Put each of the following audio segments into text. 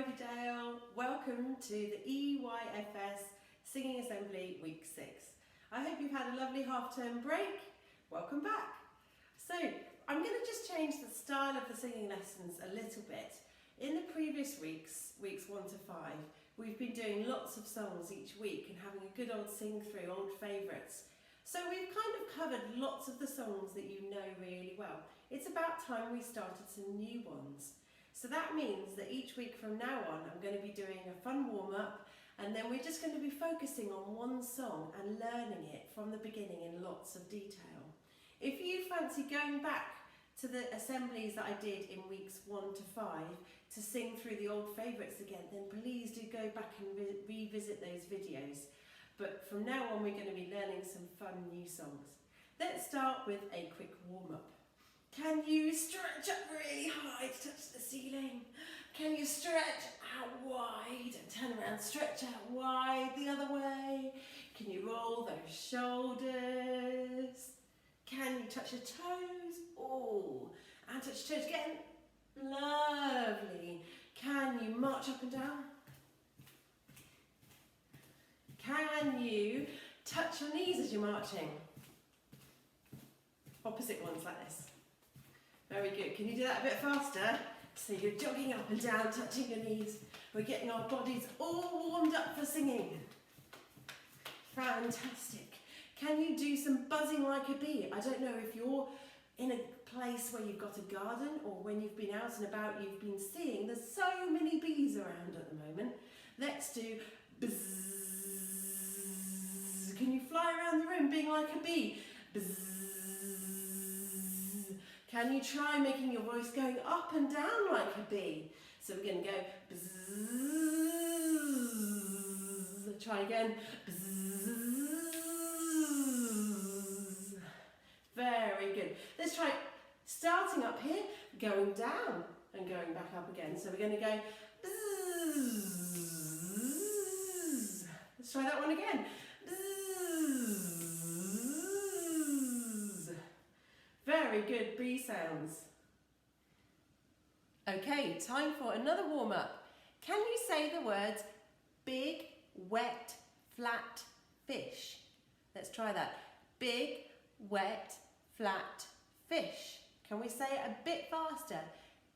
Ivydale. Welcome to the EYFS Singing Assembly Week 6. I hope you've had a lovely half-term break. Welcome back. So I'm going to just change the style of the singing lessons a little bit. In the previous weeks 1 to 5, we've been doing lots of songs each week and having a good old sing through, old favourites. So we've kind of covered lots of the songs that you know really well. It's about time we started some new ones. So that means that each week from now on, I'm going to be doing a fun warm-up, and then we're just going to be focusing on one song and learning it from the beginning in lots of detail. If you fancy going back to the assemblies that I did in weeks 1 to 5 to sing through the old favourites again, then please do go back and revisit those videos. But from now on, we're going to be learning some fun new songs. Let's start with a quick warm-up. Can you stretch up really high to touch the ceiling? Can you stretch out wide and turn around, stretch out wide the other way? Can you roll those shoulders? Can you touch your toes? Oh, and touch your toes again. Lovely. Can you march up and down? Can you touch your knees as you're marching? Opposite ones like this. Very good. Can you do that a bit faster? So you're jogging up and down, touching your knees. We're getting our bodies all warmed up for singing. Fantastic. Can you do some buzzing like a bee? I don't know if you're in a place where you've got a garden or when you've been out and about, you've been seeing there's so many bees around at the moment. Let's do buzz. Can you fly around the room being like a bee? Buzz. Can you try making your voice going up and down like a bee? So we're going to go bzzz. Try again. Bzzz. Very good. Let's try starting up here, going down and going back up again. So we're going to go bzzz. Let's try that one again. Bzzz. Very good bee sounds. Okay, time for another warm-up. Can you say the words big, wet, flat fish? Let's try that. Big, wet, flat fish. Can we say it a bit faster?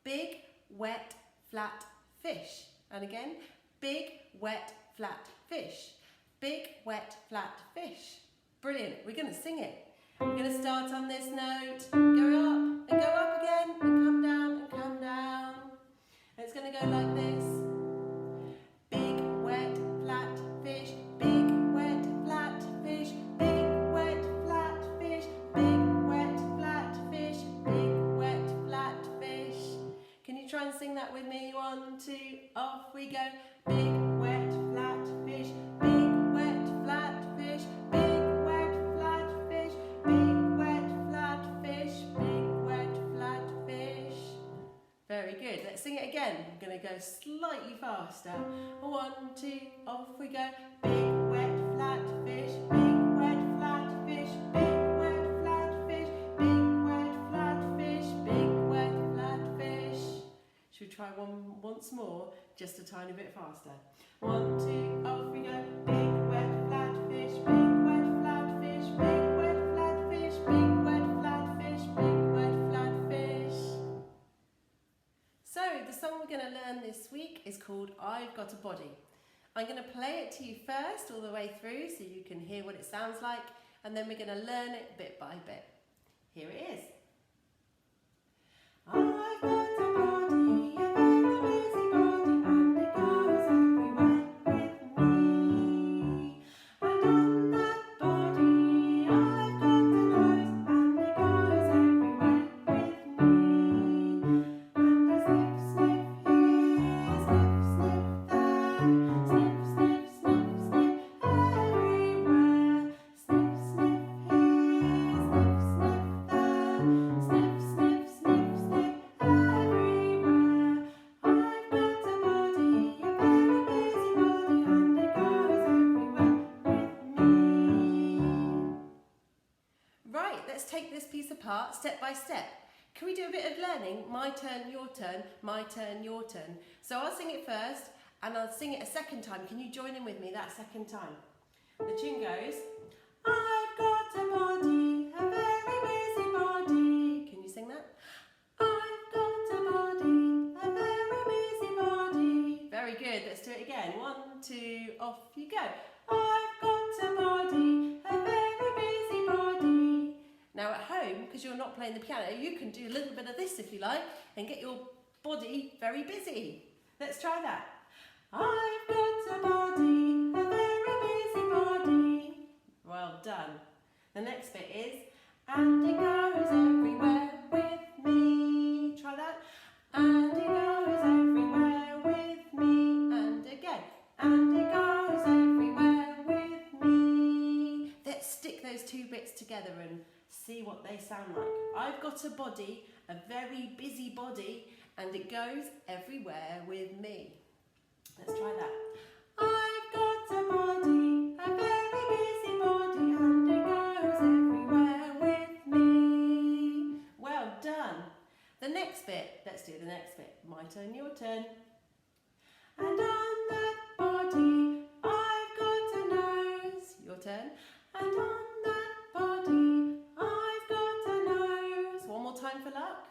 Big, wet, flat fish. And again, big, wet, flat fish. Big, wet, flat fish. Brilliant. We're going to sing it. We're going to start on this note, go up and go up again, and come down and come down. And it's going to go like this. Big, wet, flat fish, big, wet, flat fish, big, wet, flat fish, big, wet, flat fish, big, wet, flat fish. Can you try and sing that with me? 1, 2, off we go. Big, wet, flat fish, big, wet, flat fish, big, wet, flat fish, big, wet, flat fish, big, wet, flat fish. Very good. Let's sing it again. I'm going to go slightly faster. 1, 2, off we go. Big, wet, flat fish, big, wet, flat fish, big, wet, flat fish, big, wet, flat fish, big, wet, flat fish. Should we try one once more? Just a tiny bit faster. 1, 2, off we go. Big, wet, flat fish, big, wet, flat fish, big, wet, flat fish, big, wet, flat fish, big, wet, flat fish. So the song we're going to learn this week is called I've Got a Body. I'm going to play it to you first all the way through so you can hear what it sounds like, and then we're going to learn it bit by bit. Here it is. I've got a body, a very busy body, and it goes everywhere with me. And on that body, I've got a nose, and it goes everywhere with me. And I sniff, sniff here, sniff, sniff there, sniff, sniff, sniff, sniff everywhere. Sniff, sniff here, sniff, sniff there, sniff, sniff, sniff, sniff everywhere. I've got a body, a very busy body, and it goes everywhere with me. Right, let's take this piece apart step by step. can we do a bit of learning? My turn, your turn, my turn, your turn. So I'll sing it first and I'll sing it a second time. Can you join in with me that second time? The tune goes, I've got a body, a very busy body. Can you sing that? I've got a body, a very busy body. Very good, let's do it again. 1, 2, off you go. I've got a body, a very busy body. Now at home, because you're not playing the piano, you can do a little bit of this if you like and get your body very busy. Let's try that. I've got a body, a very busy body. Well done. The next bit is, and it goes everywhere with me. Try that. And it goes everywhere with me. And again. And it goes everywhere with me. Let's stick those two bits together and see what they sound like. I've got a body, a very busy body, and it goes everywhere with me. Let's try that. I've got a body, a very busy body, and it goes everywhere with me. Well done. The next bit, let's do the next bit. My turn, your turn. And on that body, I've got a nose. Your turn. And on that body, I've got a nose. One more time for luck.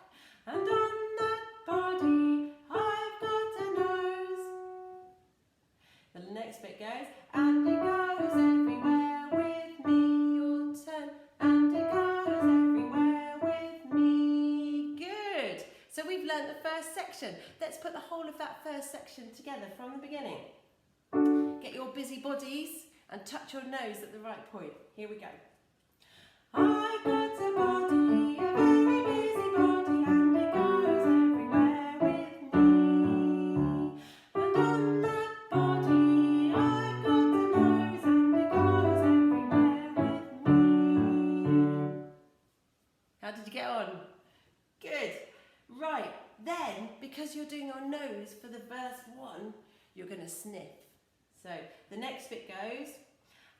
And on that body, I've got a nose. The next bit goes, and it goes everywhere with me. Your turn. And it goes everywhere with me. Good. So we've learnt the first section. Let's put the whole of that first section together from the beginning. Get your busy bodies and touch your nose at the right point. Here we go. I've got a body, a very busy body, and it goes everywhere with me. And on that body, I've got a nose, and it goes everywhere with me. How did you get on? Good. Right, then, because you're doing your nose for the verse 1, you're going to sniff. So the next bit goes,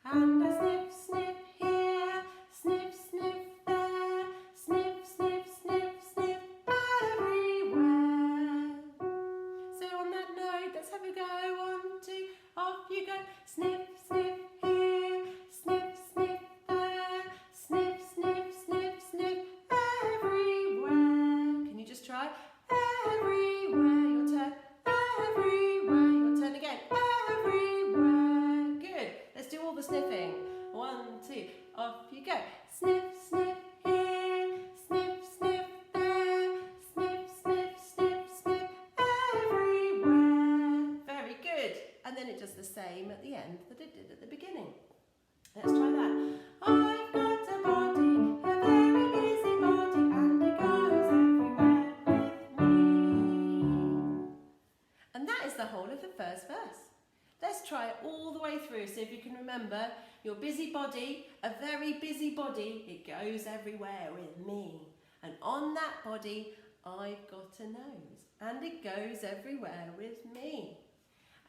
and I sniff, sniff here, sniff, sniff there, sniff, sniff, sniff, sniff everywhere. So on that note, let's have a go. 1, 2, off you go. Sniff, sniff here, sniff, sniff there, sniff, sniff, sniff, sniff everywhere. Can you just try? Everywhere. Your turn. Everywhere. Your turn again. Everywhere. Good. Let's do all the sniffing. 1, 2, off you go. Sniff, sniff here, sniff, sniff there, sniff, sniff, sniff, sniff everywhere. Very good. And then it does the same at the end that it did at the beginning. Let's try that. I've got a body, a very busy body, and it goes everywhere with me. And that is the whole of the first verse. Let's try it all the way through. So if you can remember, your busy body, a very busy body, it goes everywhere with me. And on that body, I've got a nose, and it goes everywhere with me.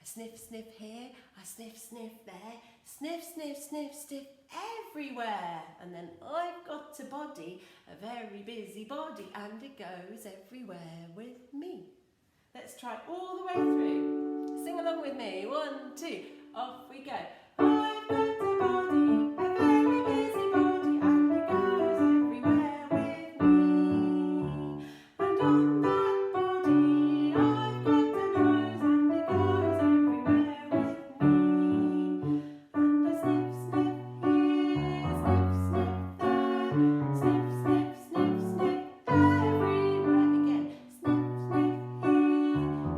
I sniff, sniff here, I sniff, sniff there, sniff, sniff, sniff, sniff everywhere. And then I've got a body, a very busy body, and it goes everywhere with me. Let's try it all the way through. Sing along with me. 1, 2, off we go. I've got a body, a very busy body, and it goes everywhere with me. And on that body, I've got a nose, and it goes everywhere with me. And I sniff, sniff here, sniff, sniff there, sniff, sniff, sniff, sniff everywhere. Again, sniff, sniff here,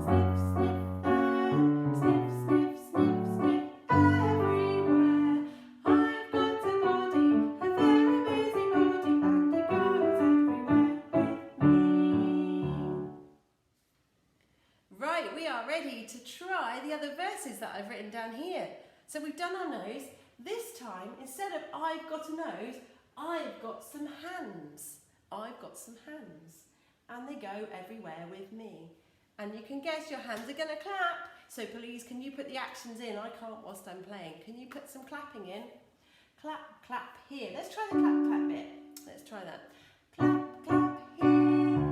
sniff, sniff there, sniff, sniff, sniff, sniff everywhere. I've got a body, a very busy body, and it goes everywhere with me. Right, we are ready to try the other verses that I've written down here. So we've done our nose. This time, instead of I've got a nose, I've got some hands. I've got some hands. And they go everywhere with me. And you can guess your hands are going to clap. So please, can you put the actions in? I can't whilst I'm playing. Can you put some clapping in? Clap, clap here. Let's try the clap, clap bit. Let's try that. Clap, clap here.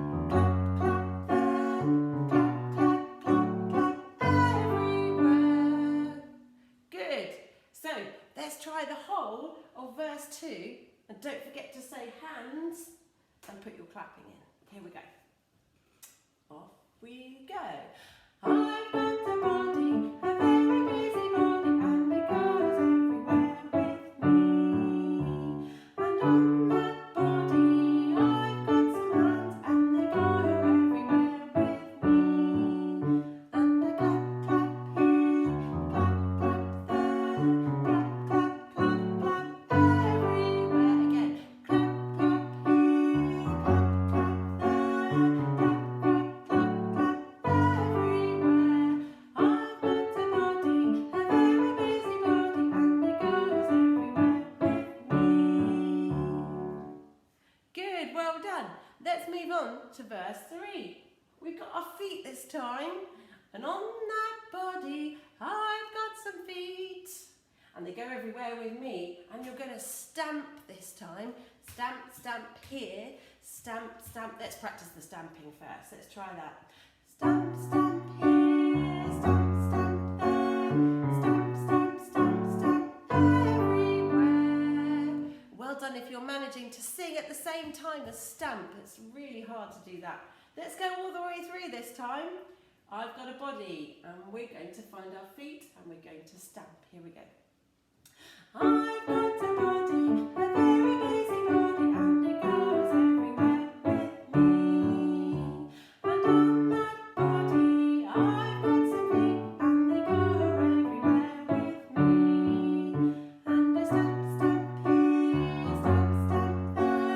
verse 2, and don't forget to say hands and put your clapping in. Here we go. Off we go. I've got a body, a very busy body, and it goes everywhere with me. And on that body I've got some hands, and they go everywhere with me. And I clap, clap here, clap, clap there, clap, clap, clap, clap everywhere. Again, clap, clap here, clap, clap there, clap, clap, clap, clap everywhere. I've got a body, a very busy body, and it goes everywhere with me. Good, well done. Let's move on to verse 3. We've got our feet this time. And on that body, I've got some feet. And they go everywhere with me. And you're going to stamp this time. Stamp, stamp here. Stamp, stamp. Let's practice the stamping first. Let's try that. Stamp, stamp here. Stamp, stamp there. Stamp, stamp, stamp, stamp everywhere. Well done if you're managing to sing at the same time as stamp. It's really hard to do that. Let's go all the way through this time. I've got a body, and we're going to find our feet, and we're going to stamp. Here we go. I've got a body, a very busy body, and it goes everywhere with me. And on that body, I've got some feet, and they go everywhere with me. And I stamp, stamp here, stamp, stamp there,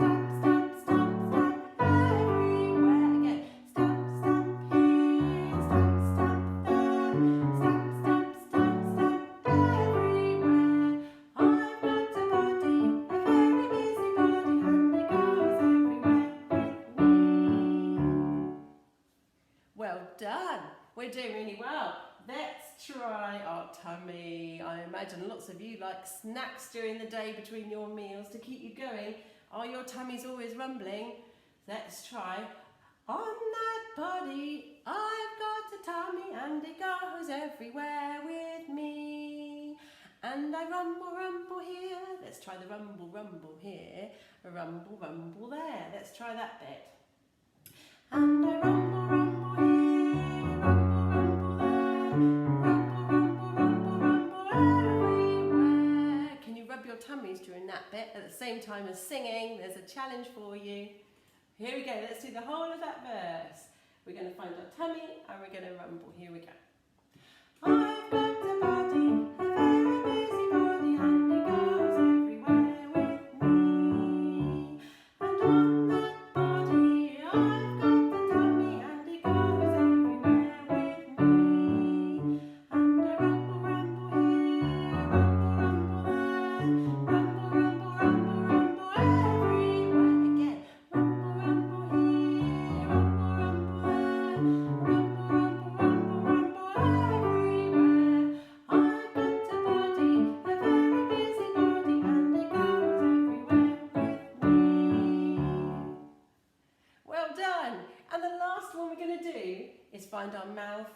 stamp, stamp, stamp, stamp everywhere. Again, stamp, stamp here, stamp, stamp there, stamp, stamp, stamp, stamp everywhere. I've got a body, a very busy body, and it goes everywhere with me. Well done. We're doing really well. Let's try our tummy. I imagine lots of you like snacks during the day between your meals to keep you going. Are your tummies always rumbling? Let's try. On that body, I've got a tummy, and it goes everywhere with me. And I rumble, rumble here. Let's try the rumble, rumble here. Rumble, rumble there. Let's try that bit. And I rumble, rumble here. Rumble, rumble there. Rumble, rumble, rumble, rumble everywhere. Can you rub your tummies during that bit at the same time as singing? There's a challenge for you. Here we go. Let's do the whole of that verse. We're going to find our tummy, and we're going to rumble. Here we go. I've got a body, a very busy body, and it goes everywhere with me. And on that body, I've got a tummy, and it goes everywhere with me. And I rumble, rumble here, rumble, rumble there, rumble, rumble, rumble, rumble everywhere. Again, rumble, rumble here, rumble, rumble there, rumble, rumble, rumble, rumble everywhere. I've got a body, a very busy body, and it goes everywhere with me. Well done. And the last one we're going to do is find our mouth,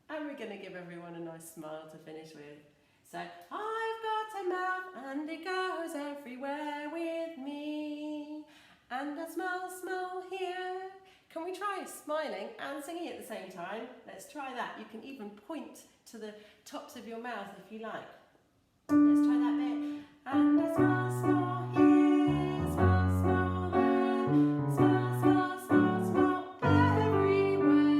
and we're going to give everyone a nice smile to finish with. So, I've got a mouth, and it goes everywhere with me. And I smile here. Can we try smiling and singing at the same time? Let's try that. You can even point to the tops of your mouth if you like. Let's try that bit. And I smile here, smile there, smile everywhere.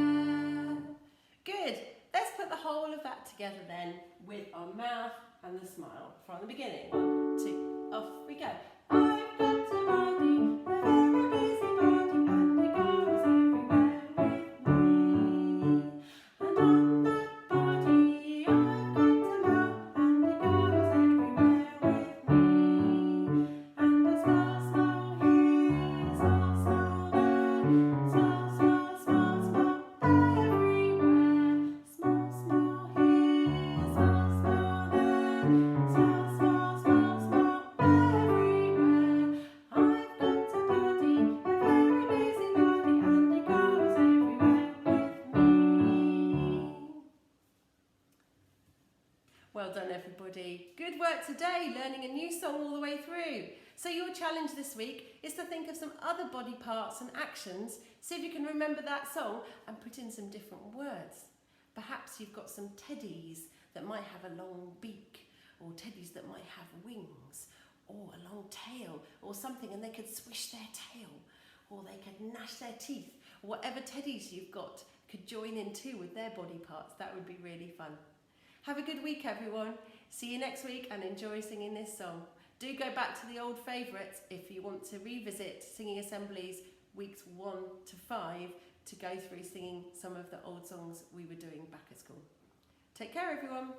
Good. Let's put the whole of that together then with our mouth and the smile from the beginning. 1, 2, off we go. I've got a body, a very busy body, and it goes everywhere with me. And on that body, I've got a mouth, and it goes everywhere with me. And I smile here, smile there, smile everywhere. Smile here, smile there, smile everywhere. I've got Well done, everybody. Good work today, learning a new song all the way through. So your challenge this week is to think of some other body parts and actions, see if you can remember that song and put in some different words. Perhaps you've got some teddies that might have a long beak, or teddies that might have wings, or a long tail, or something, and they could swish their tail, or they could gnash their teeth, or whatever teddies you've got could join in too with their body parts. That would be really fun. Have a good week, everyone. See you next week and enjoy singing this song. Do go back to the old favourites if you want to revisit singing assemblies weeks 1 to 5 to go through singing some of the old songs we were doing back at school. Take care, everyone.